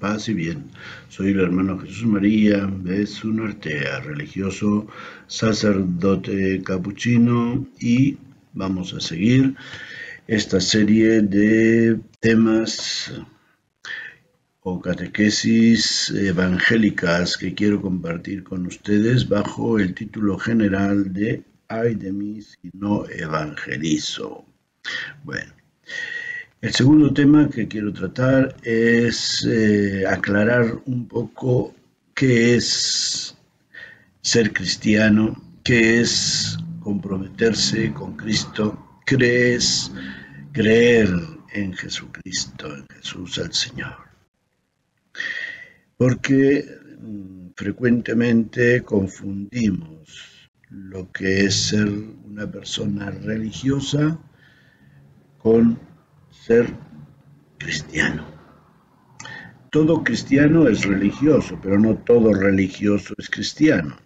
Paz y bien. Soy el hermano Jesús María Bezunertea, religioso, sacerdote capuchino, y vamos a seguir esta serie de temas o catequesis evangélicas que quiero compartir con ustedes bajo el título general de Ay de mí si no evangelizo. Bueno. El segundo tema que quiero tratar es aclarar un poco qué es ser cristiano, qué es comprometerse con Cristo, qué es creer en Jesucristo, en Jesús el Señor. Porque frecuentemente confundimos lo que es ser una persona religiosa con ser cristiano. Todo cristiano es religioso, pero no todo religioso es cristiano.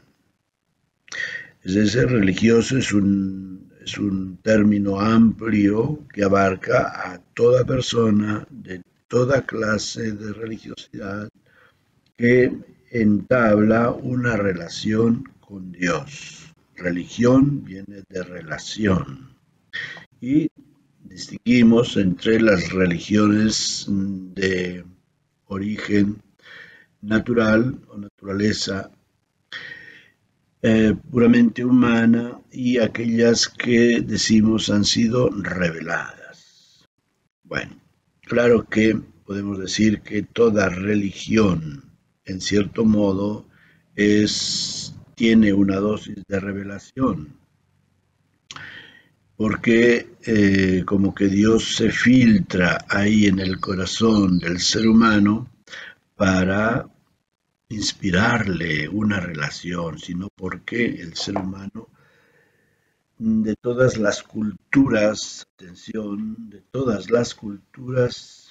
Es decir, religioso es un término amplio que abarca a toda persona de toda clase de religiosidad que entabla una relación con Dios. Religión viene de relación. Y distinguimos entre las religiones de origen natural o naturaleza puramente humana y aquellas que decimos han sido reveladas. Bueno, claro que podemos decir que toda religión, en cierto modo, tiene una dosis de revelación, porque como que Dios se filtra ahí en el corazón del ser humano para inspirarle una relación, sino porque el ser humano de todas las culturas, atención, de todas las culturas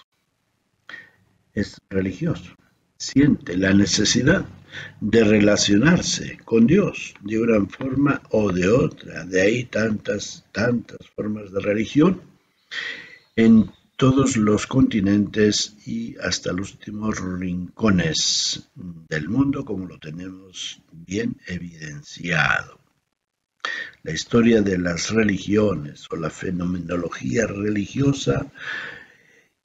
es religioso, siente la necesidad de relacionarse con Dios de una forma o de otra. De ahí tantas formas de religión en todos los continentes y hasta los últimos rincones del mundo, como lo tenemos bien evidenciado. La historia de las religiones o la fenomenología religiosa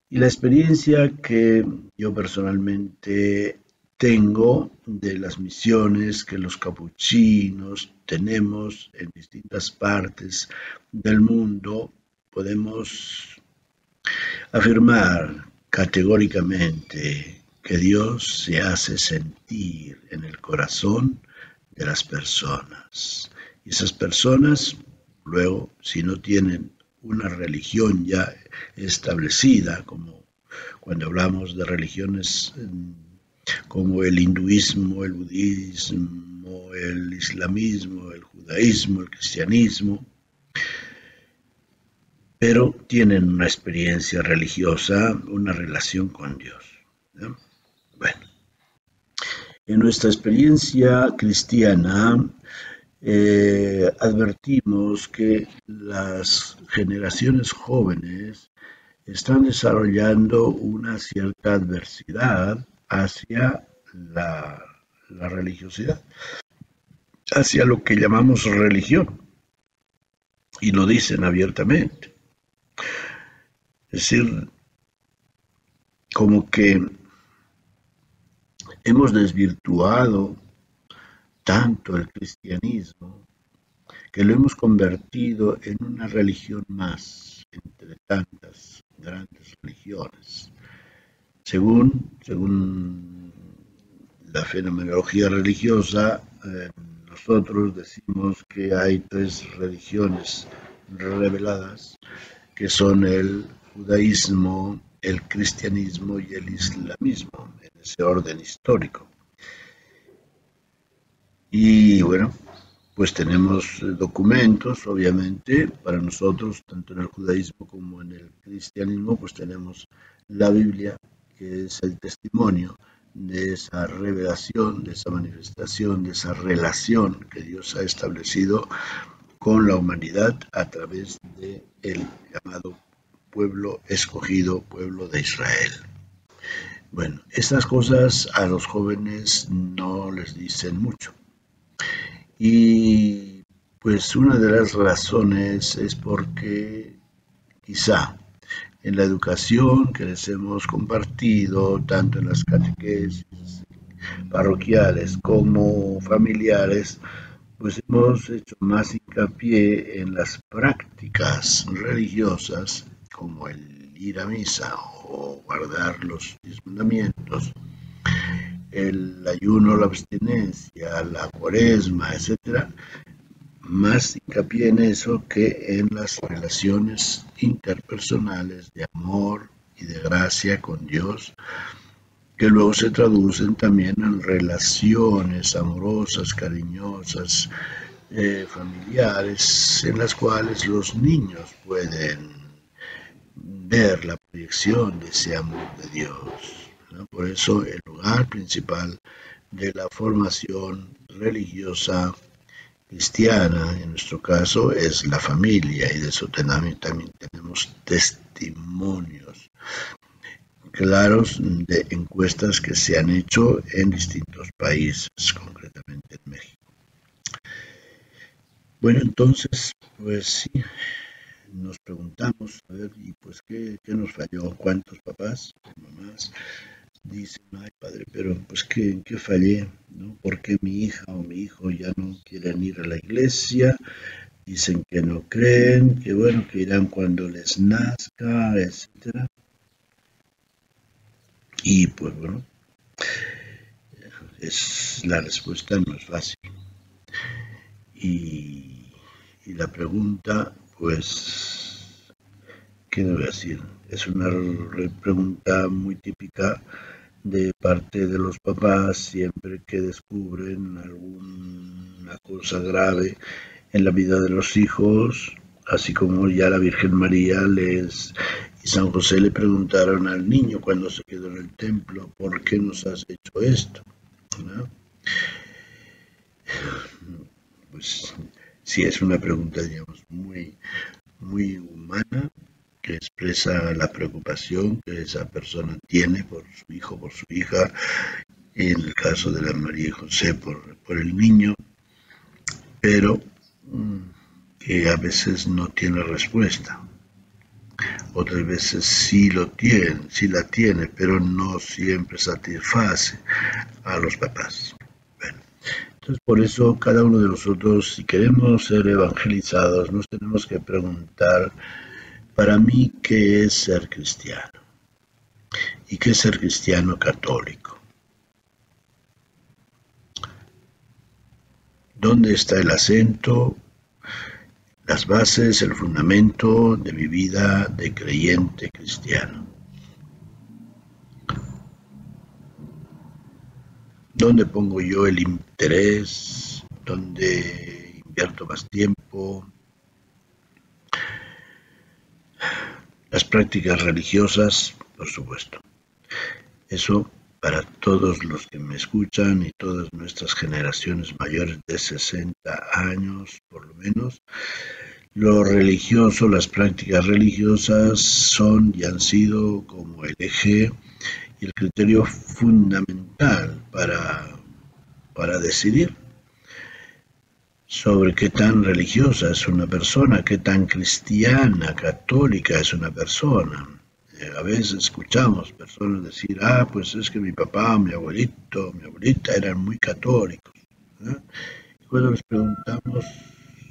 y la experiencia que yo personalmente tengo de las misiones que los capuchinos tenemos en distintas partes del mundo, podemos afirmar categóricamente que Dios se hace sentir en el corazón de las personas. Y esas personas, luego, si no tienen una religión ya establecida, como cuando hablamos de religiones como el hinduismo, el budismo, el islamismo, el judaísmo, el cristianismo, pero tienen una experiencia religiosa, una relación con Dios, ¿no? Bueno, en nuestra experiencia cristiana advertimos que las generaciones jóvenes están desarrollando una cierta adversidad hacia la religiosidad, hacia lo que llamamos religión, y lo dicen abiertamente. Es decir, como que hemos desvirtuado tanto el cristianismo que lo hemos convertido en una religión más entre tantas grandes religiones. Según la fenomenología religiosa, nosotros decimos que hay tres religiones reveladas, que son el judaísmo, el cristianismo y el islamismo, en ese orden histórico. Y bueno, pues tenemos documentos, obviamente, para nosotros, tanto en el judaísmo como en el cristianismo, pues tenemos la Biblia, que es el testimonio de esa revelación, de esa manifestación, de esa relación que Dios ha establecido con la humanidad a través del llamado pueblo escogido, pueblo de Israel. Bueno, estas cosas a los jóvenes no les dicen mucho. Y pues una de las razones es porque quizá en la educación que les hemos compartido, tanto en las catequesis parroquiales como familiares, pues hemos hecho más hincapié en las prácticas religiosas, como el ir a misa o guardar los 10 mandamientos, el ayuno, la abstinencia, la cuaresma, etcétera, más hincapié en eso que en las relaciones interpersonales de amor y de gracia con Dios, que luego se traducen también en relaciones amorosas, cariñosas, familiares, en las cuales los niños pueden ver la proyección de ese amor de Dios, ¿no? Por eso el lugar principal de la formación religiosa cristiana, en nuestro caso, es la familia, y de eso también tenemos testimonios claros de encuestas que se han hecho en distintos países, concretamente en México. Bueno, entonces, pues sí, nos preguntamos, a ver, y pues, ¿qué nos falló? ¿Cuántos papás, mamás dicen, ay padre, pero pues ¿en qué fallé? ¿No? ¿Por qué mi hija o mi hijo ya no quieren ir a la iglesia? Dicen que no creen, que bueno, que irán cuando les nazca, etcétera. Y pues bueno, la respuesta no es fácil. Y, y la pregunta, pues, ¿qué debo decir? Es una pregunta muy típica de parte de los papás siempre que descubren alguna cosa grave en la vida de los hijos, así como ya la Virgen María y San José le preguntaron al niño cuando se quedó en el templo, ¿por qué nos has hecho esto? ¿No? Pues sí, es una pregunta, digamos, muy humana, que expresa la preocupación que esa persona tiene por su hijo, por su hija, y en el caso de la María y José por el niño, pero que a veces no tiene respuesta. Otras veces sí la tiene, pero no siempre satisface a los papás. Bueno, entonces por eso cada uno de nosotros, si queremos ser evangelizados, nos tenemos que preguntar, para mí, ¿qué es ser cristiano? ¿Y qué es ser cristiano católico? ¿Dónde está el acento, las bases, el fundamento de mi vida de creyente cristiano? ¿Dónde pongo yo el interés? ¿Dónde invierto más tiempo? Las prácticas religiosas, por supuesto. Eso para todos los que me escuchan y todas nuestras generaciones mayores de 60 años, por lo menos, lo religioso, las prácticas religiosas son y han sido como el eje y el criterio fundamental para decidir sobre qué tan religiosa es una persona, qué tan cristiana, católica es una persona. A veces escuchamos personas decir, pues es que mi papá, mi abuelito, mi abuelita eran muy católicos, ¿no? Y cuando les preguntamos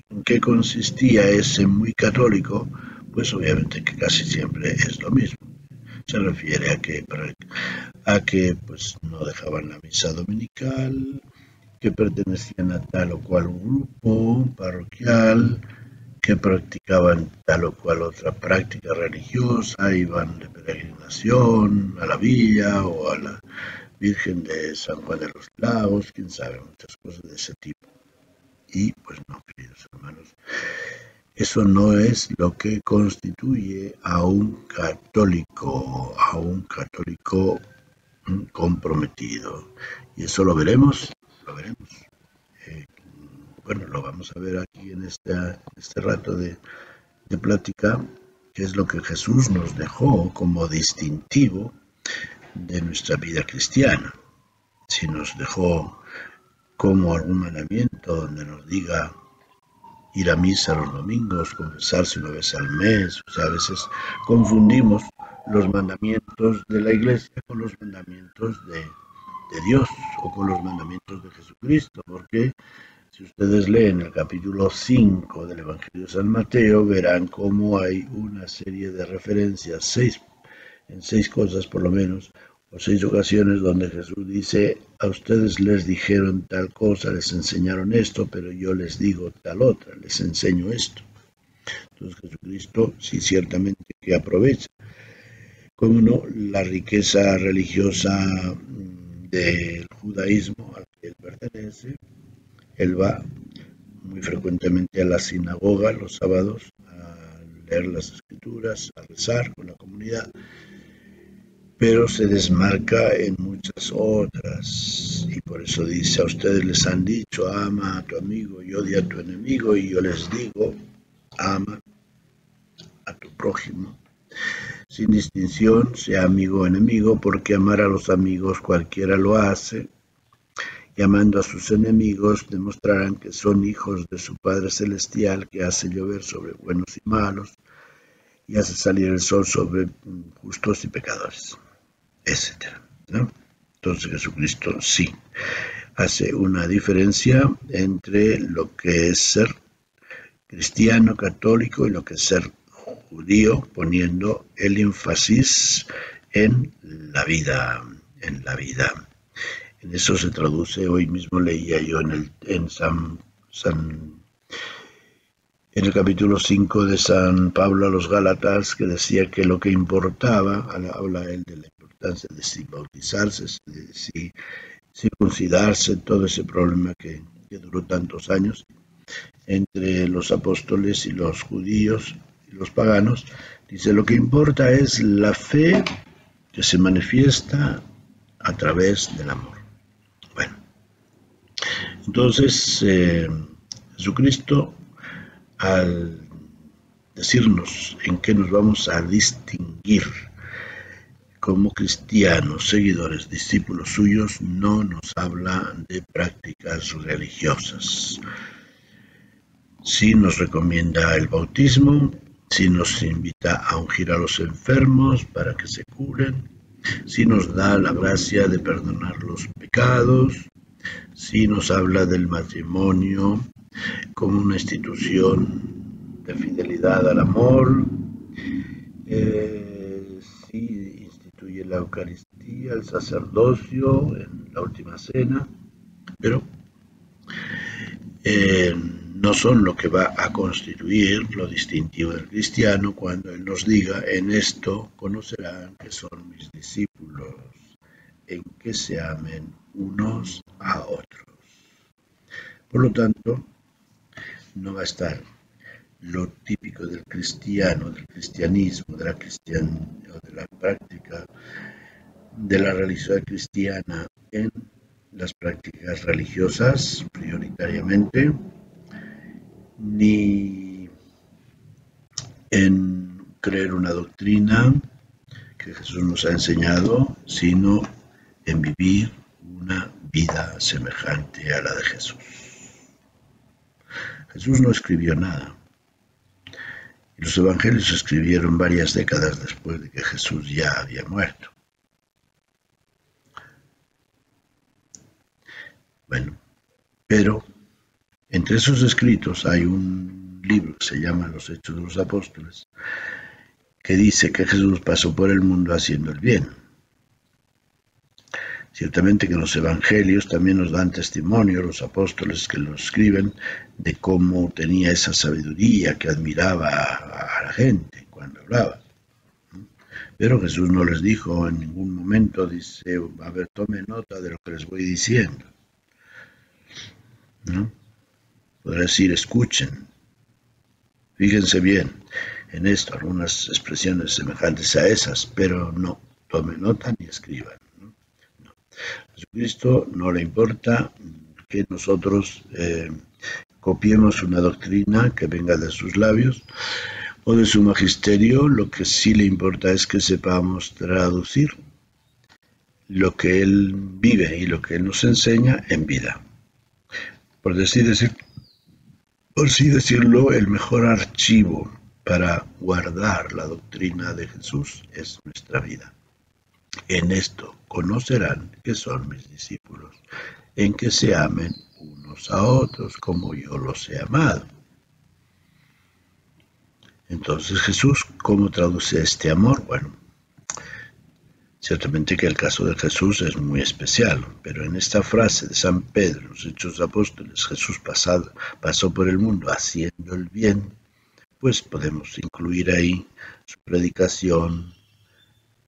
en qué consistía ese muy católico, pues obviamente que casi siempre es lo mismo. Se refiere a que pues no dejaban la misa dominical, que pertenecían a tal o cual grupo parroquial, que practicaban tal o cual otra práctica religiosa, iban de peregrinación a la villa o a la Virgen de San Juan de los Lagos, quién sabe, muchas cosas de ese tipo. Y pues no, queridos hermanos, eso no es lo que constituye a un católico comprometido. Y eso lo veremos, lo veremos. Eh, bueno, lo vamos a ver aquí en este rato de plática, que es lo que Jesús nos dejó como distintivo de nuestra vida cristiana. Si nos dejó como algún mandamiento donde nos diga ir a misa los domingos, confesarse una vez al mes. O sea, a veces confundimos los mandamientos de la Iglesia con los mandamientos de Dios o con los mandamientos de Jesucristo, porque si ustedes leen el capítulo 5 del Evangelio de San Mateo, verán cómo hay una serie de referencias, en 6 cosas por lo menos, o 6 ocasiones donde Jesús dice: a ustedes les dijeron tal cosa, les enseñaron esto, pero yo les digo tal otra, les enseño esto. Entonces Jesucristo sí ciertamente que aprovecha, como no, la riqueza religiosa del judaísmo al que él pertenece. Él va muy frecuentemente a la sinagoga los sábados a leer las escrituras, a rezar con la comunidad, pero se desmarca en muchas otras, y por eso dice: a ustedes les han dicho, ama a tu amigo y odia a tu enemigo, y yo les digo, ama a tu prójimo, sin distinción, sea amigo o enemigo, porque amar a los amigos cualquiera lo hace, y amando a sus enemigos demostrarán que son hijos de su Padre Celestial, que hace llover sobre buenos y malos, y hace salir el sol sobre justos y pecadores, etc., ¿no? Entonces Jesucristo sí hace una diferencia entre lo que es ser cristiano católico y lo que es ser judío, poniendo el énfasis en la vida, en la vida. En eso se traduce, hoy mismo leía yo en el capítulo 5 de San Pablo a los Gálatas, que decía que lo que importaba, habla él de la importancia de si bautizarse, de si circuncidarse, todo ese problema que duró tantos años entre los apóstoles y los judíos y los paganos. Dice: lo que importa es la fe que se manifiesta a través del amor. Bueno, entonces Jesucristo, al decirnos en qué nos vamos a distinguir como cristianos, seguidores, discípulos suyos, no nos habla de prácticas religiosas. Sí nos recomienda el bautismo, sí nos invita a ungir a los enfermos para que se curen, sí nos da la gracia de perdonar los pecados, sí nos habla del matrimonio como una institución de fidelidad al amor, sí instituye la Eucaristía, el sacerdocio en la última cena, pero no son lo que va a constituir lo distintivo del cristiano cuando él nos diga: en esto conocerán que son mis discípulos, en que se amen unos a otros. Por lo tanto, no va a estar lo típico del cristiano, del cristianismo, de la práctica de la religiosidad cristiana en las prácticas religiosas prioritariamente, ni en creer una doctrina que Jesús nos ha enseñado, sino en vivir una vida semejante a la de Jesús. Jesús no escribió nada. Y los evangelios se escribieron varias décadas después de que Jesús ya había muerto. Bueno, pero entre esos escritos hay un libro que se llama Los Hechos de los Apóstoles, que dice que Jesús pasó por el mundo haciendo el bien. Ciertamente que los evangelios también nos dan testimonio, los apóstoles que lo escriben, de cómo tenía esa sabiduría que admiraba a la gente cuando hablaba. Pero Jesús no les dijo en ningún momento, dice: a ver, tome nota de lo que les voy diciendo, ¿no? Podrá decir: escuchen, fíjense bien en esto, algunas expresiones semejantes a esas, pero no tomen nota ni escriban. A Jesucristo no le importa que nosotros copiemos una doctrina que venga de sus labios o de su magisterio. Lo que sí le importa es que sepamos traducir lo que Él vive y lo que Él nos enseña en vida. Por así decirlo, el mejor archivo para guardar la doctrina de Jesús es nuestra vida. En esto conocerán que son mis discípulos, en que se amen unos a otros como yo los he amado. Entonces Jesús, ¿cómo traduce este amor? Bueno, ciertamente que el caso de Jesús es muy especial, pero en esta frase de San Pedro, en los Hechos Apóstoles, Jesús pasó por el mundo haciendo el bien, pues podemos incluir ahí su predicación,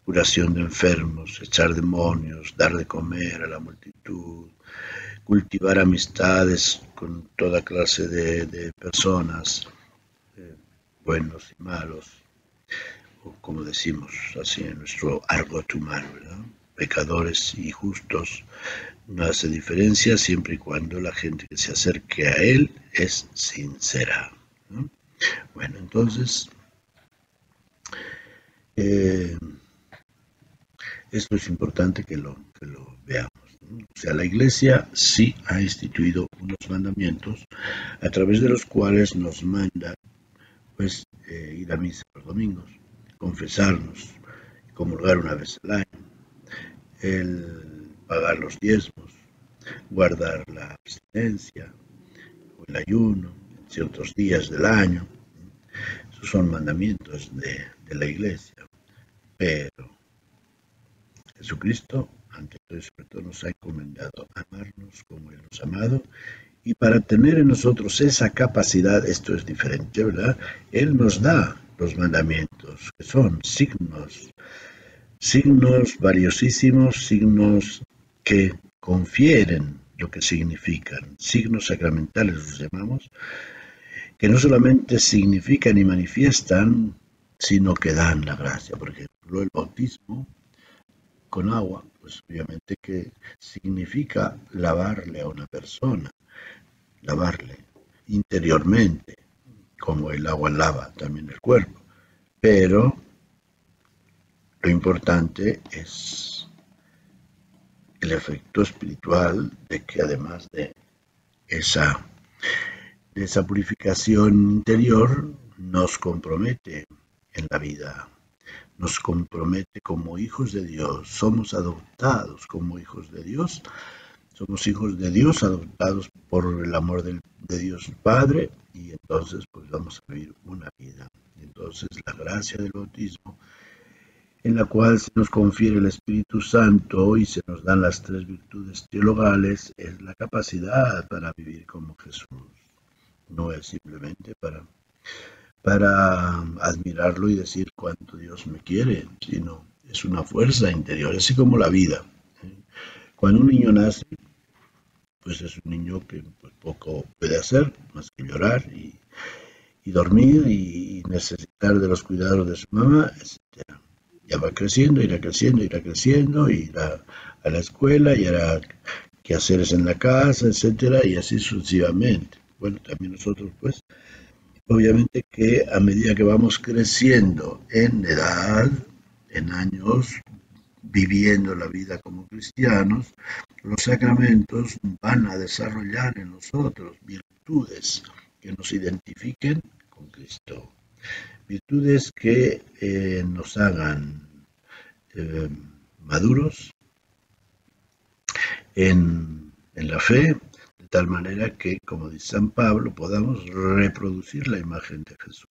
curación de enfermos, echar demonios, dar de comer a la multitud, cultivar amistades con toda clase de personas, buenos y malos, o como decimos así en nuestro argot humano, ¿verdad? Pecadores y justos, no hace diferencia siempre y cuando la gente que se acerque a Él es sincera, ¿no? Bueno, entonces, esto es importante que lo veamos. O sea, la Iglesia sí ha instituido unos mandamientos a través de los cuales nos manda pues ir a misa los domingos, confesarnos, comulgar una vez al año, el pagar los diezmos, guardar la abstinencia o el ayuno en ciertos días del año. Esos son mandamientos de la Iglesia. Pero Jesucristo, ante todo y sobre todo, nos ha encomendado amarnos como Él nos ha amado. Y para tener en nosotros esa capacidad, esto es diferente, ¿verdad? Él nos da los mandamientos, que son signos valiosísimos, signos que confieren lo que significan, signos sacramentales los llamamos, que no solamente significan y manifiestan, sino que dan la gracia. Por ejemplo, el bautismo con agua, pues obviamente que significa lavarle a una persona, lavarle interiormente, como el agua lava también el cuerpo. Pero lo importante es el efecto espiritual de que además de esa purificación interior nos compromete en la vida, nos compromete como hijos de Dios, somos adoptados como hijos de Dios, somos hijos de Dios adoptados por el amor de Dios Padre, y entonces pues vamos a vivir una vida. Entonces la gracia del bautismo, en la cual se nos confiere el Espíritu Santo y se nos dan las 3 virtudes teologales, es la capacidad para vivir como Jesús. No es simplemente para admirarlo y decir cuánto Dios me quiere, sino es una fuerza interior, así como la vida. Cuando un niño nace, pues es un niño que pues, poco puede hacer, más que llorar y dormir y necesitar de los cuidados de su mamá, etc. Ya va creciendo, irá a la escuela y hará quehaceres en la casa, etc. Y así sucesivamente. Bueno, también nosotros pues obviamente que a medida que vamos creciendo en edad, en años, viviendo la vida como cristianos, los sacramentos van a desarrollar en nosotros virtudes que nos identifiquen con Cristo. Virtudes que nos hagan maduros en la fe, de tal manera que, como dice San Pablo, podamos reproducir la imagen de Jesús.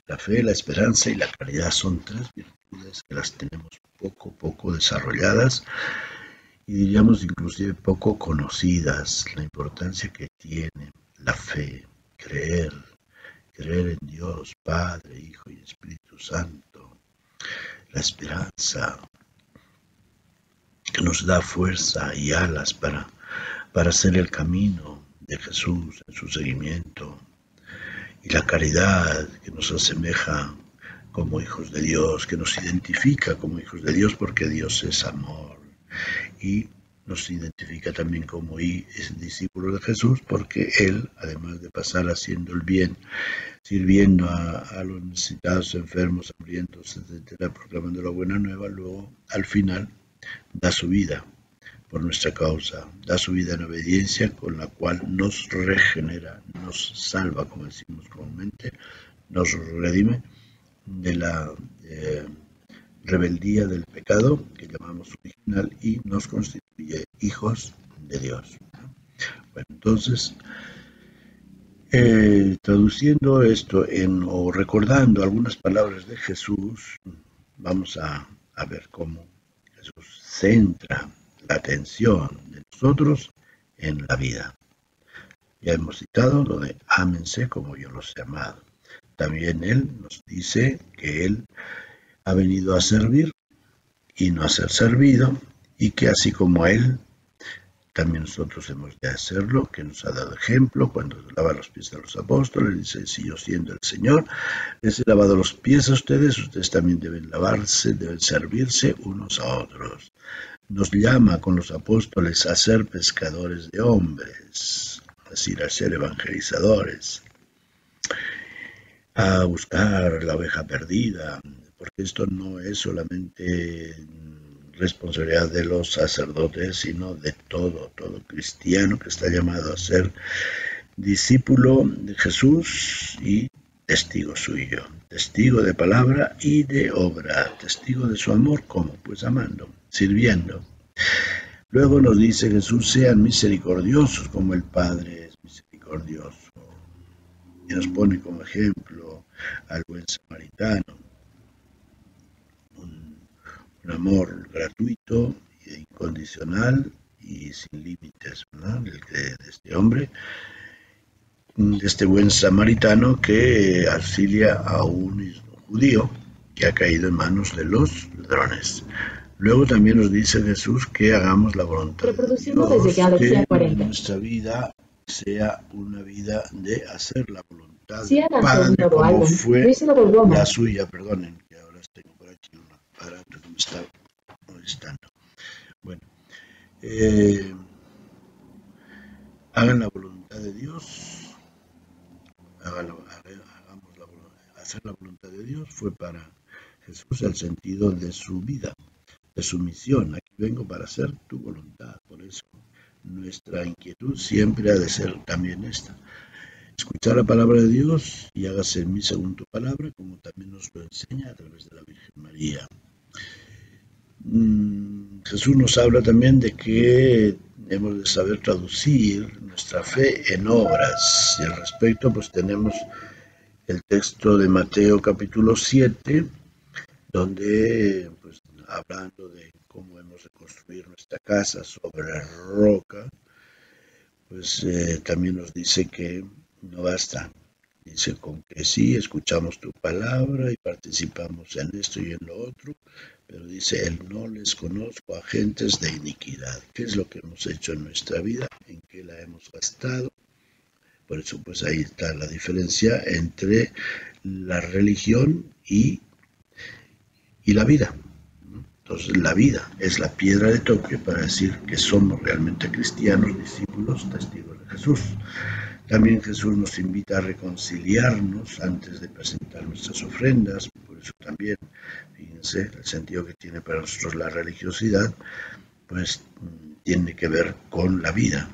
La fe, la esperanza y la caridad son 3 virtudes que las tenemos poco desarrolladas y diríamos inclusive poco conocidas. La importancia que tiene la fe, creer en Dios, Padre, Hijo y Espíritu Santo. La esperanza, que nos da fuerza y alas para hacer el camino de Jesús en su seguimiento. Y la caridad, que nos asemeja como hijos de Dios, que nos identifica como hijos de Dios porque Dios es amor. Y nos identifica también como discípulo de Jesús, porque él, además de pasar haciendo el bien, sirviendo a los necesitados, enfermos, hambrientos, etcétera, proclamando la buena nueva, luego al final da su vida por nuestra causa, da su vida en obediencia, con la cual nos regenera, nos salva, como decimos comúnmente, nos redime de la rebeldía del pecado, que llamamos original, y nos constituye hijos de Dios. Bueno, entonces, traduciendo esto o recordando algunas palabras de Jesús, vamos a ver cómo Jesús centra la atención de nosotros en la vida. Ya hemos citado lo de ámense como yo los he amado. También Él nos dice que Él ha venido a servir y no a ser servido, y que así como Él, también nosotros hemos de hacerlo, que nos ha dado ejemplo cuando lava los pies de los apóstoles. Dice, si yo siendo el Señor les he lavado los pies a ustedes, ustedes también deben lavarse, deben servirse unos a otros. Nos llama con los apóstoles a ser pescadores de hombres, es decir, a ser evangelizadores, a buscar la oveja perdida, porque esto no es solamente responsabilidad de los sacerdotes, sino de todo cristiano que está llamado a ser discípulo de Jesús y testigo suyo, testigo de palabra y de obra, testigo de su amor, ¿cómo? Pues amando, sirviendo. Luego nos dice Jesús, sean misericordiosos como el Padre es misericordioso. Y nos pone como ejemplo al buen samaritano, un amor gratuito e incondicional y sin límites, ¿verdad? De este hombre, de este buen samaritano que auxilia a un judío que ha caído en manos de los ladrones. Luego también nos dice Jesús que hagamos la voluntad de Dios, que nuestra vida sea una vida de hacer la voluntad del Padre, como fue la suya. Perdonen, que ahora tengo por aquí un aparato que me está molestando. Bueno, hagan la voluntad de Dios, hacer la voluntad de Dios fue para Jesús el sentido de su vida, de su misión. Aquí vengo para hacer tu voluntad. Por eso nuestra inquietud siempre ha de ser también esta: escuchar la palabra de Dios y hágase en mí según tu palabra, como también nos lo enseña a través de la Virgen María. Jesús nos habla también de que hemos de saber traducir nuestra fe en obras, y al respecto pues tenemos el texto de Mateo capítulo 7, donde pues hablando de cómo hemos de construir nuestra casa sobre la roca, pues también nos dice que no basta. Dice, con que sí, escuchamos tu palabra y participamos en esto y en lo otro, pero dice, él no les conozco a gentes de iniquidad. ¿Qué es lo que hemos hecho en nuestra vida? ¿En qué la hemos gastado? Por eso, pues ahí está la diferencia entre la religión y la vida. Entonces, la vida es la piedra de toque para decir que somos realmente cristianos, discípulos, testigos de Jesús. También Jesús nos invita a reconciliarnos antes de presentar nuestras ofrendas. Por eso también, fíjense, el sentido que tiene para nosotros la religiosidad, pues tiene que ver con la vida.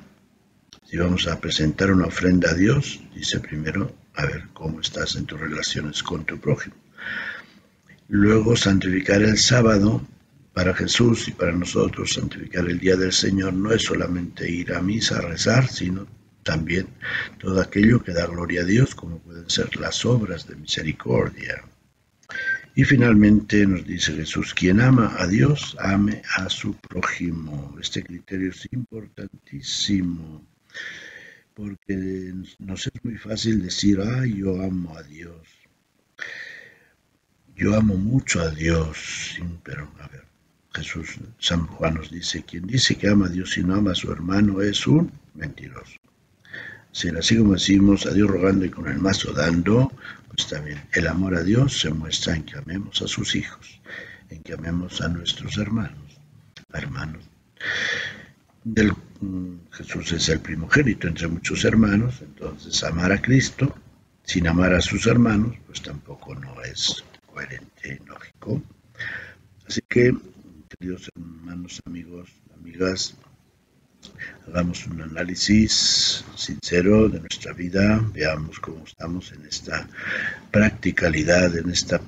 Si vamos a presentar una ofrenda a Dios, dice primero, a ver cómo estás en tus relaciones con tu prójimo. Luego, santificar el sábado para Jesús y para nosotros. Santificar el día del Señor no es solamente ir a misa a rezar, sino también todo aquello que da gloria a Dios, como pueden ser las obras de misericordia. Y finalmente nos dice Jesús, quien ama a Dios, ame a su prójimo. Este criterio es importantísimo, porque nos es muy fácil decir, yo amo a Dios. Yo amo mucho a Dios, pero a ver, Jesús, San Juan nos dice, quien dice que ama a Dios y no ama a su hermano es un mentiroso. Así como decimos a Dios rogando y con el mazo dando, pues también el amor a Dios se muestra en que amemos a sus hijos, en que amemos a nuestros hermanos. Jesús es el primogénito entre muchos hermanos, entonces amar a Cristo sin amar a sus hermanos, pues tampoco no es coherente y lógico. Así que, queridos hermanos, amigos, amigas, hagamos un análisis sincero de nuestra vida, veamos cómo estamos en esta practicalidad, en esta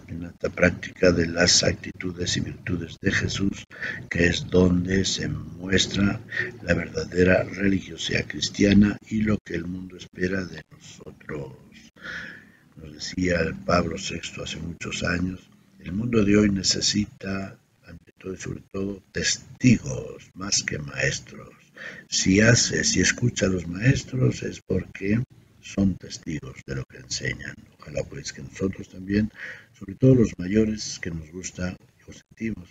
práctica de las actitudes y virtudes de Jesús, que es donde se muestra la verdadera religiosidad cristiana y lo que el mundo espera de nosotros. Nos decía el Pablo VI hace muchos años, el mundo de hoy necesita, ante todo y sobre todo, testigos más que maestros. Si escucha a los maestros es porque son testigos de lo que enseñan. Ojalá pues que nosotros también, sobre todo los mayores que nos gusta o sentimos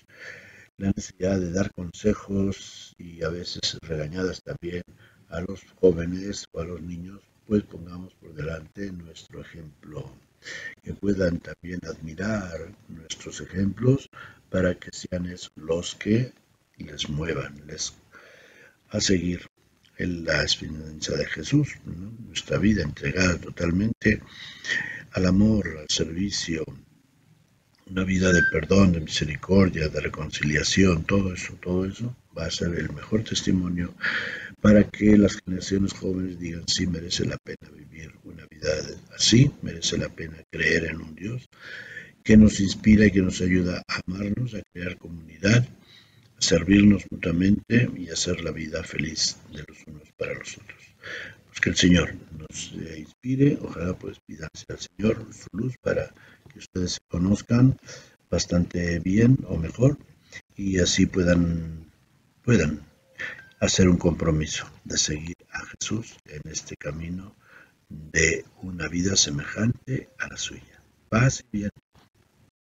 la necesidad de dar consejos y a veces regañadas también a los jóvenes o a los niños, pues pongamos por delante nuestro ejemplo, que puedan también admirar nuestros ejemplos para que sean esos los que les muevan, a seguir en la experiencia de Jesús, ¿no? Nuestra vida entregada totalmente al amor, al servicio, una vida de perdón, de misericordia, de reconciliación, todo eso va a ser el mejor testimonio para que las generaciones jóvenes digan sí merece la pena vivir una vida así, merece la pena creer en un Dios que nos inspira y que nos ayuda a amarnos, a crear comunidad, a servirnos mutuamente y a hacer la vida feliz de los unos para los otros. Pues que el Señor nos inspire, ojalá pues pídanse al Señor su luz para que ustedes se conozcan bastante bien o mejor y así puedan hacer un compromiso de seguir a Jesús en este camino de una vida semejante a la suya. Paz y bien.